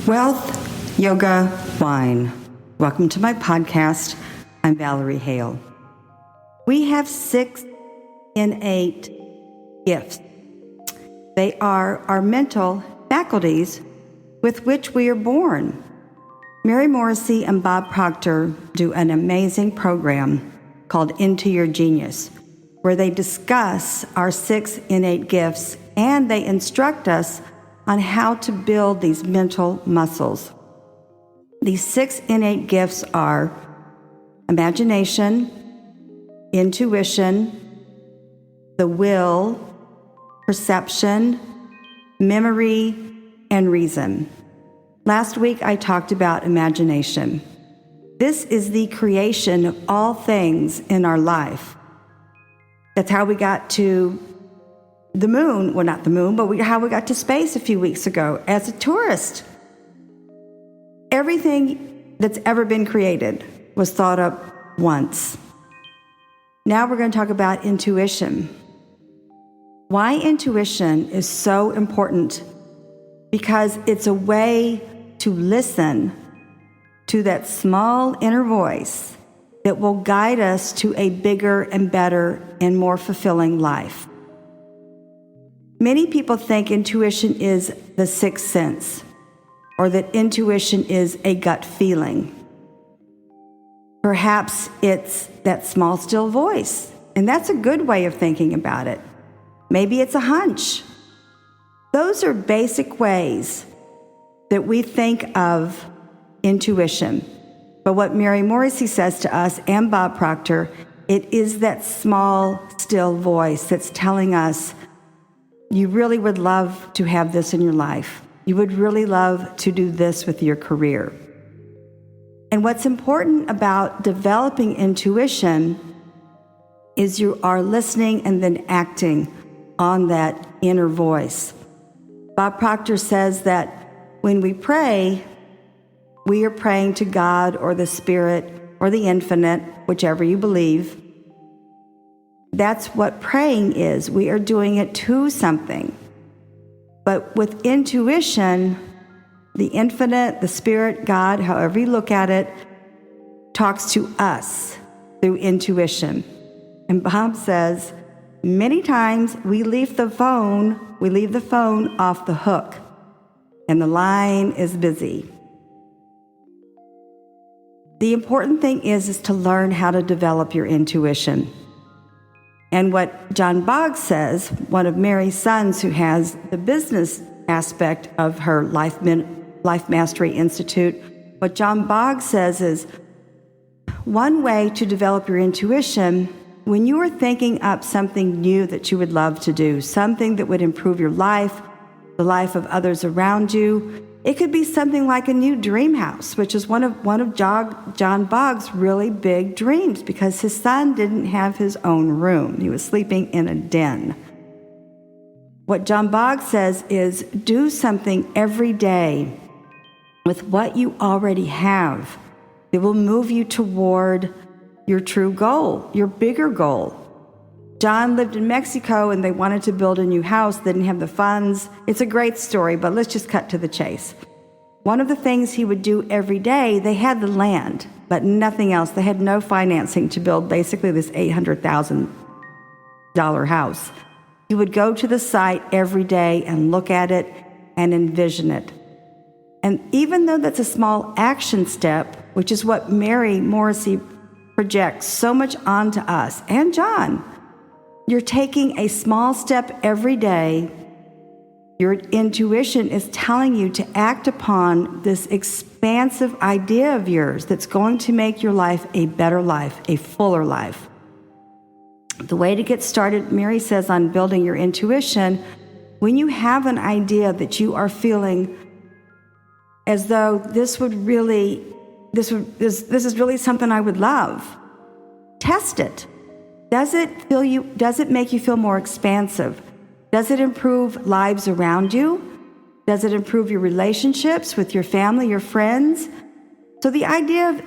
Wealth, Yoga, Wine. Welcome to my podcast. I'm Valerie Hale. We have 6 innate gifts. They are our mental faculties with which we are born. Morrissey and Bob Proctor do an amazing program called Into Your Genius, where they discuss our 6 innate gifts and they instruct us on how to build these mental muscles. These 6 innate gifts are imagination, intuition, the will, perception, memory, and reason. Last week I talked about imagination. This is the creation of all things in our life. That's how we got to the moon, well, not the moon, but how we got to space a few weeks ago as a tourist. Everything that's ever been created was thought up once. Now we're going to talk about intuition. Why intuition is so important? Because it's a way to listen to that small inner voice that will guide us to a bigger and better and more fulfilling life. Many people think intuition is the sixth sense, or that intuition is a gut feeling. Perhaps it's that small, still voice, and that's a good way of thinking about it. Maybe it's a hunch. Those are basic ways that we think of intuition. But what Mary Morrissey says to us and Bob Proctor, it is that small, still voice that's telling us, you really would love to have this in your life. You would really love to do this with your career. And what's important about developing intuition is you are listening and then acting on that inner voice. Bob Proctor says that when we pray, we are praying to God or the Spirit or the infinite, whichever you believe. That's what praying is. We are doing it to something. But with intuition, the infinite, the Spirit, God, however you look at it, talks to us through intuition. And Bob says, many times we leave the phone off the hook, and the line is busy. The important thing is to learn how to develop your intuition. And what John Boggs says, one of Mary's sons who has the business aspect of her Life Mastery Institute, what John Boggs says is, one way to develop your intuition, when you are thinking up something new that you would love to do, something that would improve your life, the life of others around you, it could be something like a new dream house, which is one of John Boggs' really big dreams, because his son didn't have his own room. He was sleeping in a den. What John Boggs says is, do something every day with what you already have that will move you toward your true goal, your bigger goal. John lived in Mexico and they wanted to build a new house, they didn't have the funds. It's a great story, but let's just cut to the chase. One of the things he would do every day, they had the land, but nothing else. They had no financing to build basically this $800,000 house. He would go to the site every day and look at it and envision it. And even though that's a small action step, which is what Mary Morrissey projects so much onto us, and John, you're taking a small step every day. Your intuition is telling you to act upon this expansive idea of yours that's going to make your life a better life, a fuller life. The way to get started, Mary says, on building your intuition, when you have an idea that you are feeling as though this is really something I would love, test it. Does it make you feel more expansive? Does it improve lives around you? Does it improve your relationships with your family, your friends? So the idea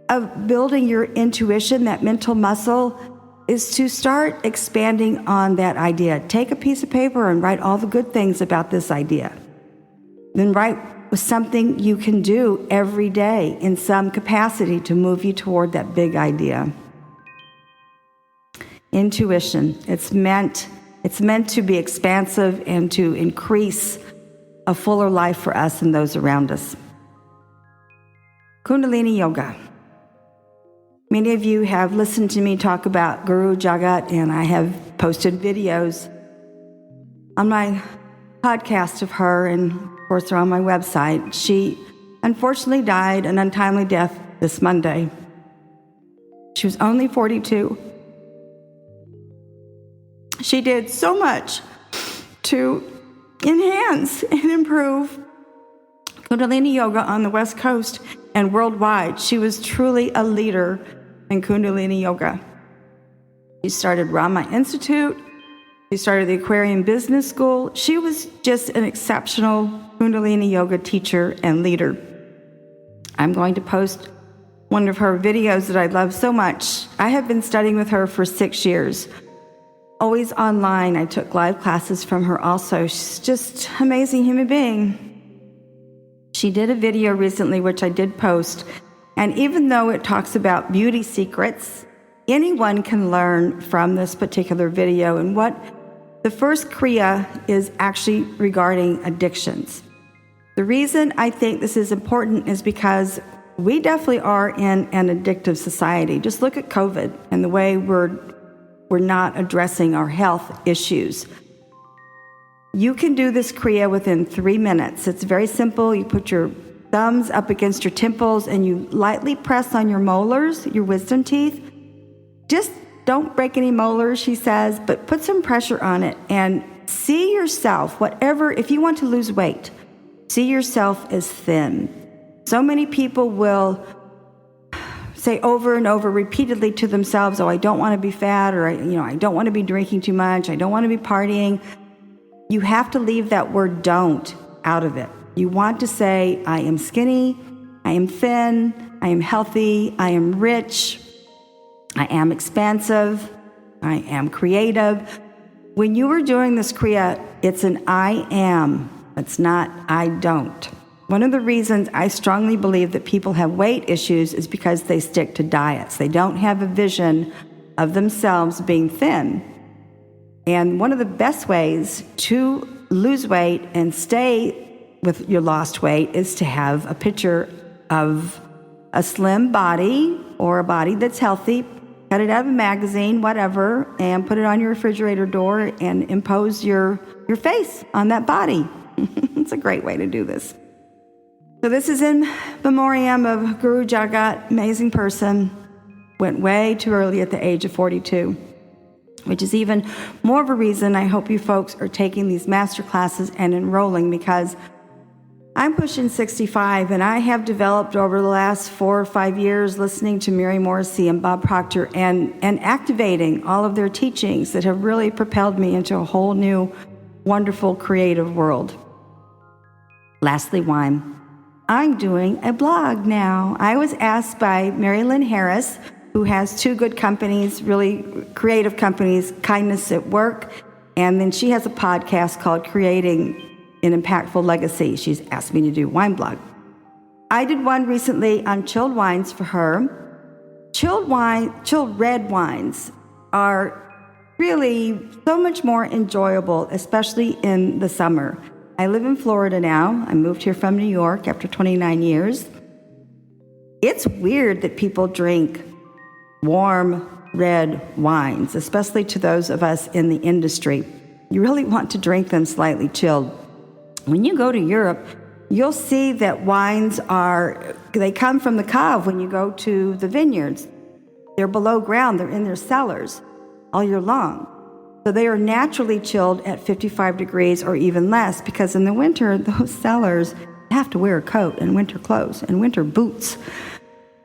of building your intuition, that mental muscle, is to start expanding on that idea. Take a piece of paper and write all the good things about this idea. Then write with something you can do every day in some capacity to move you toward that big idea. Intuition. It's meant to be expansive and to increase a fuller life for us and those around us. Kundalini Yoga. Many of you have listened to me talk about Guru Jagat, and I have posted videos on my podcast of her, and of course they're on my website. She unfortunately died an untimely death this Monday. She was only 42. She did so much to enhance and improve Kundalini Yoga on the West Coast and worldwide. She was truly a leader in Kundalini Yoga. She started Rama Institute. She started the Aquarium Business School. She was just an exceptional Kundalini Yoga teacher and leader. I'm going to post one of her videos that I love so much. I have been studying with her for 6 years. Always online. I took live classes from her also. She's just an amazing human being. She did a video recently, which I did post, and even though it talks about beauty secrets, anyone can learn from this particular video. And what the first Kriya is actually regarding addictions. The reason I think this is important is because we definitely are in an addictive society. Just look at COVID and the way we're not addressing our health issues. You can do this Kriya within 3 minutes. It's very simple. You put your thumbs up against your temples and you lightly press on your molars, your wisdom teeth. Just don't break any molars, she says, but put some pressure on it and see yourself, if you want to lose weight, see yourself as thin. So many people will say over and over repeatedly to themselves, I don't want to be fat, or I don't want to be drinking too much, I don't want to be partying. You have to leave that word don't out of it. You want to say, I am skinny, I am thin, I am healthy, I am rich, I am expansive, I am creative. When you are doing this Kriya, it's an I am. It's not I don't. One of the reasons I strongly believe that people have weight issues is because they stick to diets. They don't have a vision of themselves being thin. And one of the best ways to lose weight and stay with your lost weight is to have a picture of a slim body or a body that's healthy, cut it out of a magazine, whatever, and put it on your refrigerator door and impose your face on that body. It's a great way to do this. So this is in memoriam of Guru Jagat, amazing person, went way too early at the age of 42, which is even more of a reason I hope you folks are taking these master classes and enrolling, because I'm pushing 65 and I have developed over the last 4 or 5 years listening to Morrissey and Bob Proctor and activating all of their teachings that have really propelled me into a whole new, wonderful, creative world. Lastly, wine. I'm doing a blog now. I was asked by Mary Lynn Harris, who has 2 good companies, really creative companies, Kindness at Work, and then she has a podcast called Creating an Impactful Legacy. She's asked me to do a wine blog. I did one recently on chilled wines for her. Chilled red wines are really so much more enjoyable, especially in the summer. I live in Florida now. I moved here from New York after 29 years. It's weird that people drink warm red wines, especially to those of us in the industry. You really want to drink them slightly chilled. When you go to Europe, you'll see that wines they come from the cave when you go to the vineyards. They're below ground, they're in their cellars all year long. So they are naturally chilled at 55 degrees or even less, because in the winter, those cellars have to wear a coat and winter clothes and winter boots.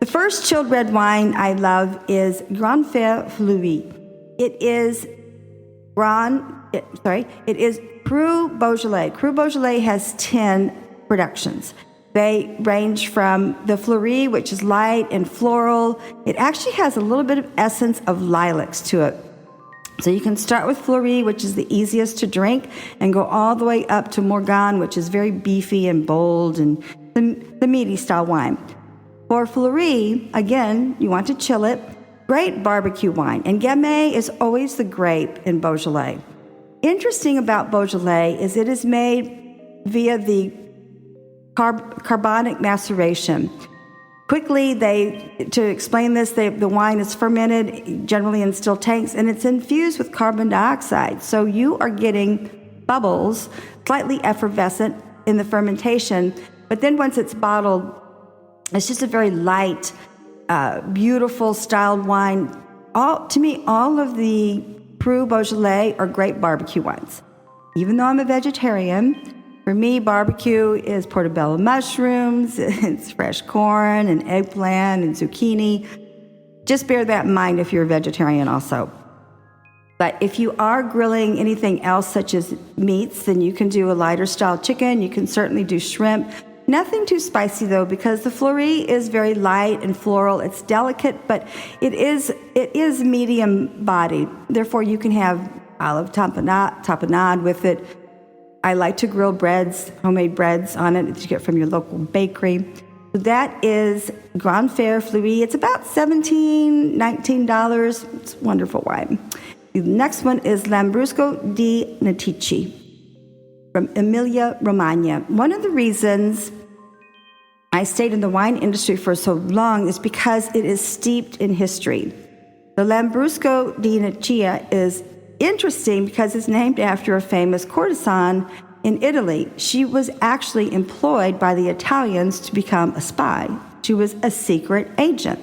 The first chilled red wine I love is Grand Fer Fleury. It is Cru Beaujolais. Cru Beaujolais has 10 productions. They range from the Fleury, which is light and floral. It actually has a little bit of essence of lilacs to it. So you can start with Fleury, which is the easiest to drink, and go all the way up to Morgan, which is very beefy and bold and the meaty style wine. For Fleury, again, you want to chill it. Great barbecue wine. And Gamay is always the grape in Beaujolais. Interesting about Beaujolais is it is made via the carbonic maceration. Quickly, to explain this, the wine is fermented, generally in still tanks, and it's infused with carbon dioxide. So you are getting bubbles, slightly effervescent in the fermentation, but then once it's bottled, it's just a very light, beautiful styled wine. To me, all of the Cru Beaujolais are great barbecue wines. Even though I'm a vegetarian, for me, barbecue is portobello mushrooms, it's fresh corn and eggplant and zucchini. Just bear that in mind if you're a vegetarian also. But if you are grilling anything else such as meats, then you can do a lighter style chicken. You can certainly do shrimp. Nothing too spicy though, because the Fleury is very light and floral. It's delicate, but it is medium bodied. Therefore, you can have olive tapenade with it. I like to grill breads, homemade breads on it that you get from your local bakery. So that is Grand Fer Fleury. It's about $17, $19. It's a wonderful wine. The next one is Lambrusco di Nicchia from Emilia-Romagna. One of the reasons I stayed in the wine industry for so long is because it is steeped in history. The Lambrusco di Nicchia is interesting because it's named after a famous courtesan in Italy. She was actually employed by the Italians to become a spy. She was a secret agent.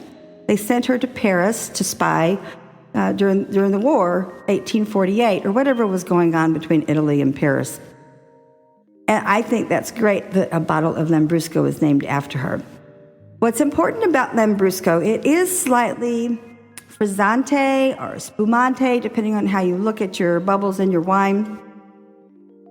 They sent her to Paris to spy during the war, 1848, or whatever was going on between Italy and Paris. And I think that's great that a bottle of Lambrusco is named after her. What's important about Lambrusco, it is slightly frizzante or spumante, depending on how you look at your bubbles in your wine.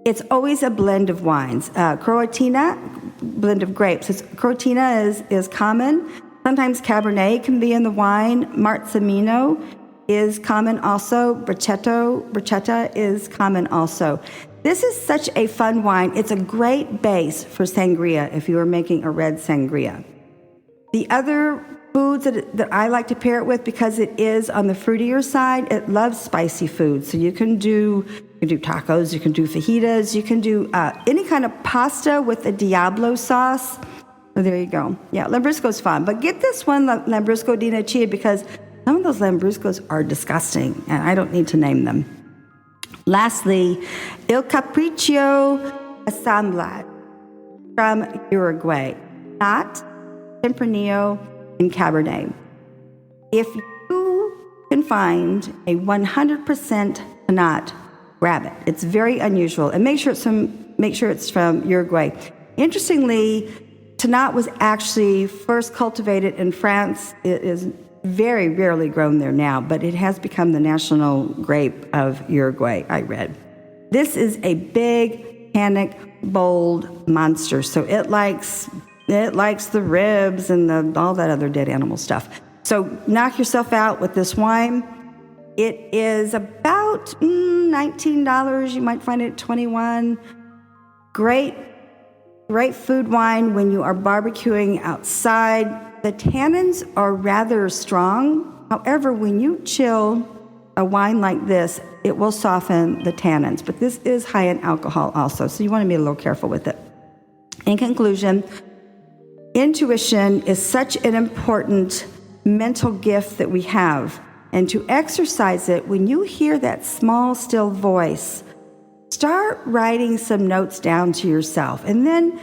It's always a blend of wines. Croatina, blend of grapes. Croatina is common. Sometimes Cabernet can be in the wine. Marzemino is common also. Bruschetta is common also. This is such a fun wine. It's a great base for sangria if you are making a red sangria. The other foods that I like to pair it with, because it is on the fruitier side, it loves spicy food. So you can do tacos, you can do fajitas, you can do any kind of pasta with a Diablo sauce. So there you go. Yeah, Lambrusco's fun. But get this one, Lambrusco di Nicchia, because some of those Lambruscos are disgusting, and I don't need to name them. Lastly, Il Capricho Assembage from Uruguay. Not Tempranillo and Cabernet. If you can find a 100% Tannat, grab it. It's very unusual, and make sure it's from Uruguay. Interestingly, Tannat was actually first cultivated in France. It is very rarely grown there now, but it has become the national grape of Uruguay, I read. This is a big, tannic, bold monster, so it likes the ribs and all that other dead animal stuff. So knock yourself out with this wine. It is about $19. You might find it at $21. Great food wine when you are barbecuing outside. The tannins are rather strong. However, when you chill a wine like this, it will soften the tannins. But this is high in alcohol also, so you want to be a little careful with it. In conclusion, intuition is such an important mental gift that we have. And to exercise it, when you hear that small, still voice, start writing some notes down to yourself. And then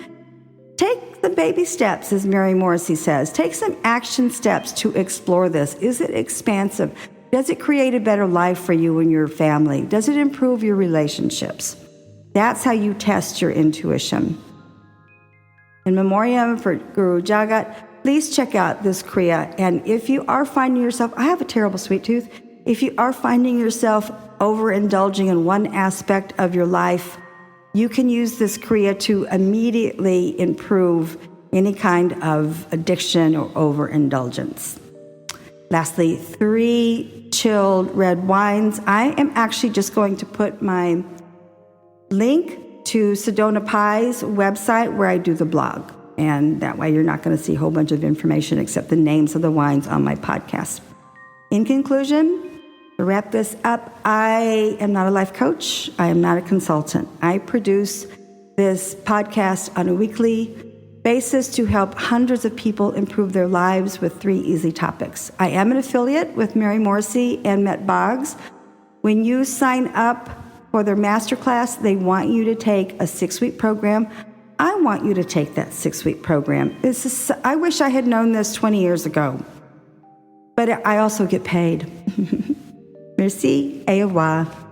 take the baby steps, as Mary Morrissey says. Take some action steps to explore this. Is it expansive? Does it create a better life for you and your family? Does it improve your relationships? That's how you test your intuition. In memoriam for Guru Jagat, please check out this Kriya. And if you are finding yourself, I have a terrible sweet tooth. If you are finding yourself overindulging in one aspect of your life, you can use this Kriya to immediately improve any kind of addiction or overindulgence. Lastly, 3 chilled red wines. I am actually just going to put my link to Sedona Pie's website where I do the blog. And that way you're not going to see a whole bunch of information except the names of the wines on my podcast. In conclusion, to wrap this up, I am not a life coach. I am not a consultant. I produce this podcast on a weekly basis to help hundreds of people improve their lives with 3 easy topics. I am an affiliate with Mary Morrissey and Met Boggs. When you sign up for their masterclass, they want you to take a 6-week program. I want you to take that 6-week program. I wish I had known this 20 years ago, but I also get paid. Merci et au revoir.